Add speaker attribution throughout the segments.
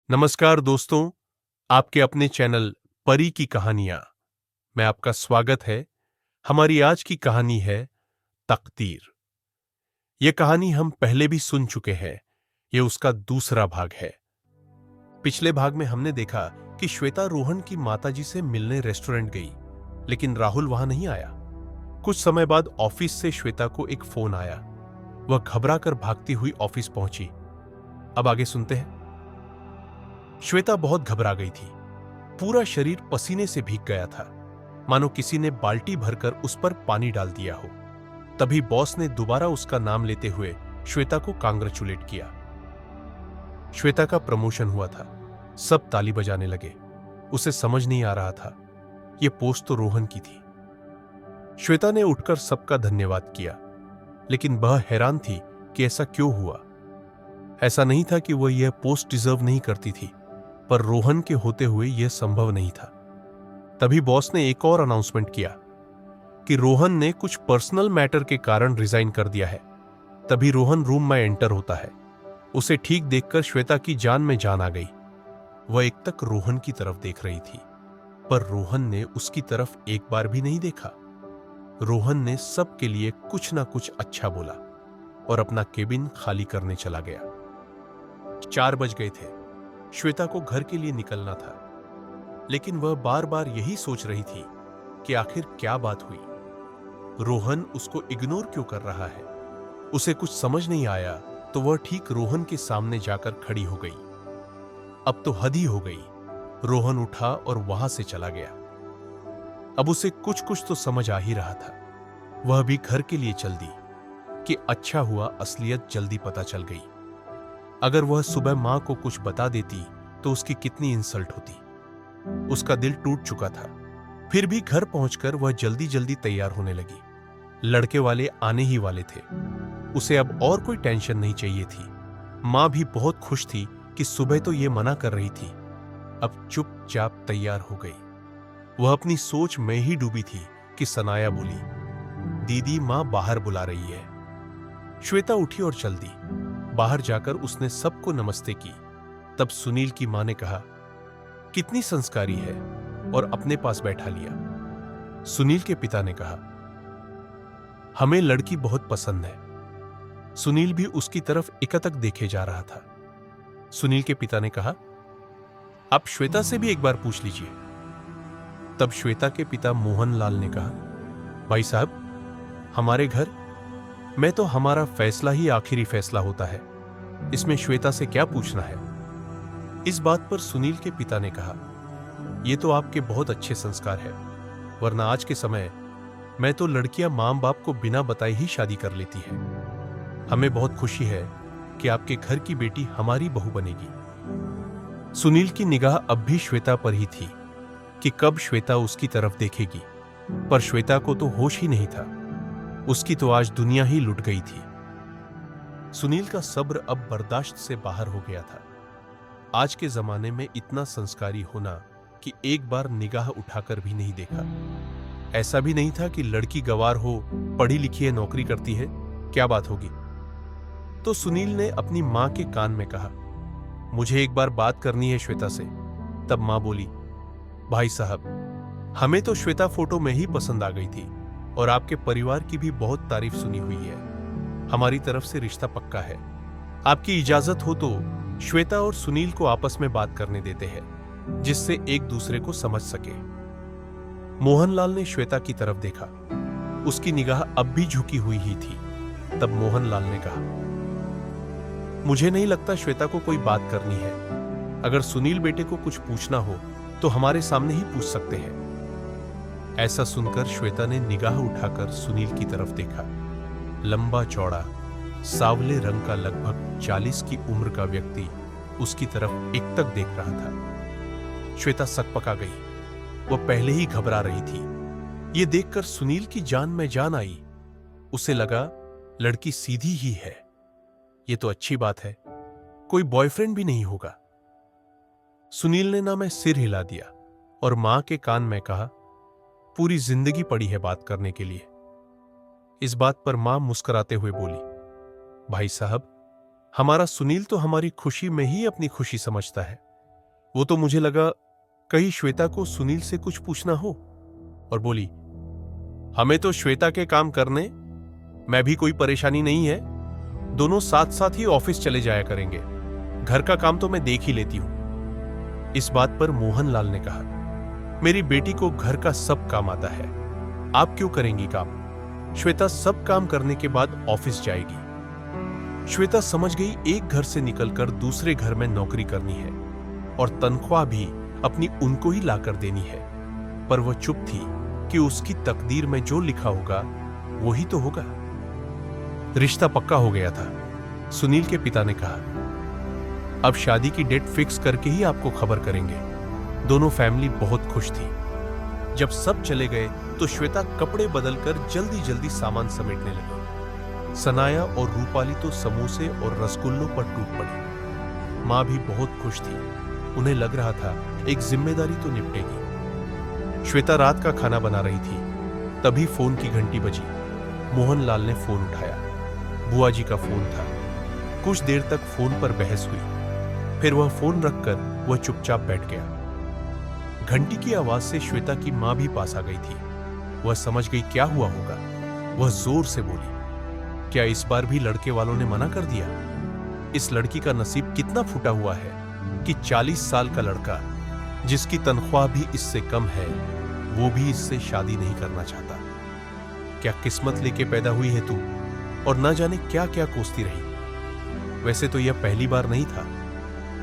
Speaker 1: नमस्कार दोस्तों, आपके अपने चैनल परी की कहानियां में आपका स्वागत है। हमारी आज की कहानी है तकदीर। यह कहानी हम पहले भी सुन चुके हैं। यह उसका दूसरा भाग है। पिछले भाग में हमने देखा कि श्वेता रोहन की माताजी से मिलने रेस्टोरेंट गई, लेकिन राहुल वहां नहीं आया। कुछ समय बाद ऑफिस से श्वेता को एक फोन आया। वह घबरा कर भागती हुई ऑफिस पहुंची। अब आगे सुनते हैं। श्वेता बहुत घबरा गई थी। पूरा शरीर पसीने से भीग गया था, मानो किसी ने बाल्टी भरकर उस पर पानी डाल दिया हो। तभी बॉस ने दोबारा उसका नाम लेते हुए श्वेता को कांग्रेचुलेट किया। श्वेता का प्रमोशन हुआ था। सब ताली बजाने लगे। उसे समझ नहीं आ रहा था, यह पोस्ट तो रोहन की थी। श्वेता ने उठकर सबका धन्यवाद किया, लेकिन वह हैरान थी कि ऐसा क्यों हुआ। ऐसा नहीं था कि वह यह पोस्ट डिजर्व नहीं करती थी, पर रोहन के होते हुए यह संभव नहीं था। तभी बॉस ने एक और अनाउंसमेंट किया कि रोहन ने कुछ पर्सनल मैटर के कारण रिजाइन कर दिया है। तभी रोहन रूम में एंटर होता है। उसे ठीक देखकर श्वेता की जान में जान आ गई। वह एकटक रोहन की तरफ देख रही थी, पर रोहन ने उसकी तरफ एक बार भी नहीं देखा। रोहन ने सबके लिए कुछ ना कुछ अच्छा बोला और अपना केबिन खाली करने चला गया। 4 बज गए थे। श्वेता को घर के लिए निकलना था, लेकिन वह बार बार यही सोच रही थी कि आखिर क्या बात हुई। रोहन उसको इग्नोर क्यों कर रहा है। उसे कुछ समझ नहीं आया तो वह ठीक रोहन के सामने जाकर खड़ी हो गई। अब तो हद ही हो गई। रोहन उठा और वहां से चला गया। अब उसे कुछ कुछ तो समझ आ ही रहा था। वह भी घर के लिए चल दी कि अच्छा हुआ असलियत जल्दी पता चल गई। अगर वह सुबह मां को कुछ बता देती तो उसकी कितनी इंसल्ट होती। उसका दिल टूट चुका था। फिर भी घर पहुंचकर वह जल्दी जल्दी तैयार होने लगी। लड़के वाले आने ही वाले थे। उसे अब और कोई टेंशन नहीं चाहिए थी। मां भी बहुत खुश थी कि सुबह तो ये मना कर रही थी, अब चुपचाप तैयार हो गई। वह अपनी सोच में ही डूबी थी कि सनाया बोली, दीदी मां बाहर बुला रही है। श्वेता उठी और चल दी। बाहर जाकर उसने सबको नमस्ते की। तब सुनील की मां ने कहा, कितनी संस्कारी है, और अपने पास बैठा लिया। सुनील के पिता ने कहा, हमें लड़की बहुत पसंद है। सुनील भी उसकी तरफ एकटक देखे जा रहा था। सुनील के पिता ने कहा, आप श्वेता से भी एक बार पूछ लीजिए। तब श्वेता के पिता मोहनलाल ने कहा, भाई साहब, हमारे घर में तो हमारा फैसला ही आखिरी फैसला होता है। इसमें श्वेता से क्या पूछना है। इस बात पर सुनील के पिता ने कहा, यह तो आपके बहुत अच्छे संस्कार है, वरना आज के समय में तो लड़कियां मां बाप को बिना बताए ही शादी कर लेती है। हमें बहुत खुशी है कि आपके घर की बेटी हमारी बहू बनेगी। सुनील की निगाह अब भी श्वेता पर ही थी कि कब श्वेता उसकी तरफ देखेगी, पर श्वेता को तो होश ही नहीं था। उसकी तो आज दुनिया ही लुट गई थी। सुनील का सब्र अब बर्दाश्त से बाहर हो गया था। आज के जमाने में इतना संस्कारी होना कि एक बार निगाह उठाकर भी नहीं देखा। ऐसा भी नहीं था कि लड़की गवार हो, पढ़ी लिखी है, नौकरी करती है, क्या बात होगी। तो सुनील ने अपनी मां के कान में कहा, मुझे एक बार बात करनी है श्वेता से। तब मां बोली, भाई साहब, हमें तो श्वेता फोटो में ही पसंद आ गई थी और आपके परिवार की भी बहुत तारीफ सुनी हुई है। हमारी तरफ से रिश्ता पक्का है। आपकी इजाजत हो तो श्वेता और सुनील को आपस में बात करने देते हैं, जिससे एक दूसरे को समझ सके। मोहनलाल ने श्वेता की तरफ देखा। उसकी निगाह अब भी झुकी हुई ही थी। तब मोहनलाल ने कहा, मुझे नहीं लगता श्वेता को कोई बात करनी है। अगर सुनील बेटे को कुछ पूछना हो तो हमारे सामने ही पूछ सकते हैं। ऐसा सुनकर श्वेता ने निगाह उठाकर सुनील की तरफ देखा। लंबा चौड़ा, सावले रंग का, लगभग 40 की उम्र का व्यक्ति उसकी तरफ एकटक देख रहा था। श्वेता सकपका गई। वह पहले ही घबरा रही थी। यह देखकर सुनील की जान में जान आई। उसे लगा लड़की सीधी ही है। यह तो अच्छी बात है, कोई बॉयफ्रेंड भी नहीं होगा। सुनील ने ना मैं सिर हिला दिया और मां के कान में कहा, पूरी जिंदगी पड़ी है बात करने के लिए। इस बात पर मां मुस्कुराते हुए बोली, भाई साहब, हमारा सुनील तो हमारी खुशी में ही अपनी खुशी समझता है। वो तो मुझे लगा कहीं श्वेता को सुनील से कुछ पूछना हो, और बोली, हमें तो श्वेता के काम करने मैं भी कोई परेशानी नहीं है। दोनों साथ साथ ही ऑफिस चले जाया करेंगे। घर का काम तो मैं देख ही लेती हूं। इस बात पर मोहनलाल ने कहा, मेरी बेटी को घर का सब काम आता है, आप क्यों करेंगी काम? श्वेता सब काम करने के बाद ऑफिस जाएगी। श्वेता समझ गई एक घर से निकलकर दूसरे घर में नौकरी करनी है और तनख्वाह भी अपनी उनको ही लाकर देनी है, पर वह चुप थी कि उसकी तकदीर में जो लिखा होगा वही तो होगा। रिश्ता पक्का हो गया था। सुनील के पिता ने कहा, अब शादी की डेट फिक्स करके ही आपको खबर करेंगे। दोनों फैमिली बहुत खुश थी। जब सब चले गए तो श्वेता कपड़े बदलकर जल्दी जल्दी सामान समेटने लगी। सनाया और रूपाली तो समोसे और रसगुल्लों पर टूट पड़ी। मां भी बहुत खुश थी। उन्हें लग रहा था एक जिम्मेदारी तो निपटेगी। श्वेता रात का खाना बना रही थी, तभी फोन की घंटी बजी। मोहनलाल ने फोन उठाया। बुआ जी का फोन था। कुछ देर तक फोन पर बहस हुई, फिर वह फोन रखकर वह चुपचाप बैठ गया। घंटी की आवाज से श्वेता की मां भी पास आ गई थी। वह समझ गई क्या हुआ होगा। वह जोर से बोली, क्या इस बार भी लड़के वालों ने मना कर दिया? इस लड़की का नसीब कितना फूटा हुआ है कि 40 साल का लड़का, जिसकी तनख्वाह भी इससे कम है, वो भी इससे शादी नहीं करना चाहता। क्या किस्मत लेके पैदा हुई है तू, और ना जाने क्या क्या कोसती रही। वैसे तो यह पहली बार नहीं था।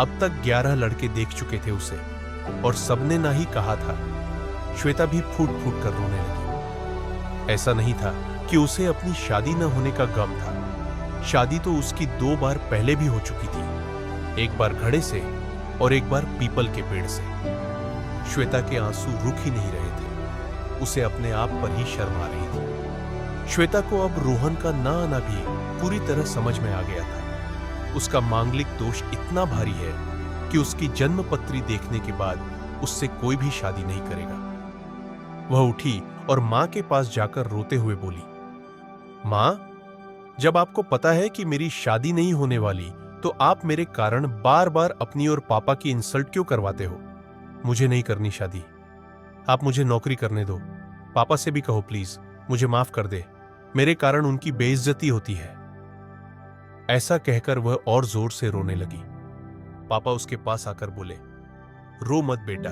Speaker 1: अब तक 11 लड़के देख चुके थे उसे, और सबने ना ही कहा था। श्वेता भी फूट फूट कर रोने लगी। ऐसा नहीं था कि उसे अपनी शादी न होने का गम था। शादी तो उसकी 2 बार पहले भी हो चुकी थी, एक बार घड़े से और एक बार पीपल के पेड़ से। श्वेता के आंसू रुक ही नहीं रहे थे। उसे अपने आप पर ही शर्म आ रही थी। श्वेता को अब रोहन का ना आना भी पूरी तरह समझ में आ गया था। उसका मांगलिक दोष इतना भारी है कि उसकी जन्मपत्री देखने के बाद उससे कोई भी शादी नहीं करेगा। वह उठी और मां के पास जाकर रोते हुए बोली, मां, जब आपको पता है कि मेरी शादी नहीं होने वाली, तो आप मेरे कारण बार बार अपनी और पापा की इंसल्ट क्यों करवाते हो? मुझे नहीं करनी शादी। आप मुझे नौकरी करने दो। पापा से भी कहो प्लीज, मुझे माफ कर दे। मेरे कारण उनकी बेइज्जती होती है। ऐसा कहकर वह और जोर से रोने लगी। पापा उसके पास आकर बोले, रो मत बेटा,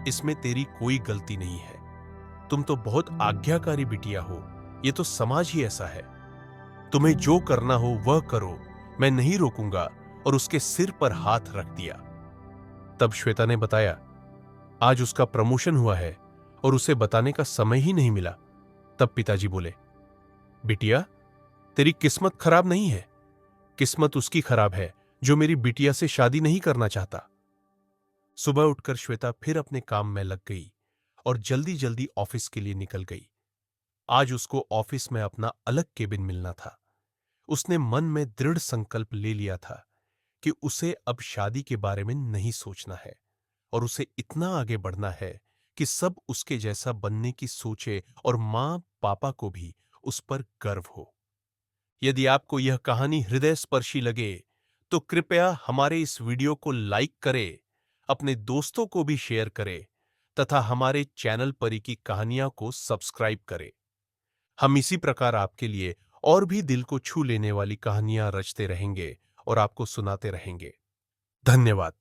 Speaker 1: इसमें तेरी कोई गलती नहीं है। तुम तो बहुत आज्ञाकारी बिटिया हो। ये तो समाज ही ऐसा है। तुम्हें जो करना हो वह करो, मैं नहीं रोकूंगा, और उसके सिर पर हाथ रख दिया। तब श्वेता ने बताया, आज उसका प्रमोशन हुआ है और उसे बताने का समय ही नहीं मिला। तब पिताजी बोले, बिटिया, तेरी किस्मत खराब नहीं है। किस्मत उसकी खराब है जो मेरी बिटिया से शादी नहीं करना चाहता। सुबह उठकर श्वेता फिर अपने काम में लग गई और जल्दी जल्दी ऑफिस के लिए निकल गई। आज उसको ऑफिस में अपना अलग केबिन मिलना था। उसने मन में दृढ़ संकल्प ले लिया था कि उसे अब शादी के बारे में नहीं सोचना है, और उसे इतना आगे बढ़ना है कि सब उसके जैसा बनने की सोचे और मां पापा को भी उस पर गर्व हो। यदि आपको यह कहानी हृदय स्पर्शी लगे तो कृपया हमारे इस वीडियो को लाइक करें, अपने दोस्तों को भी शेयर करें तथा हमारे चैनल परी की कहानियां को सब्सक्राइब करें। हम इसी प्रकार आपके लिए और भी दिल को छू लेने वाली कहानियां रचते रहेंगे और आपको सुनाते रहेंगे। धन्यवाद।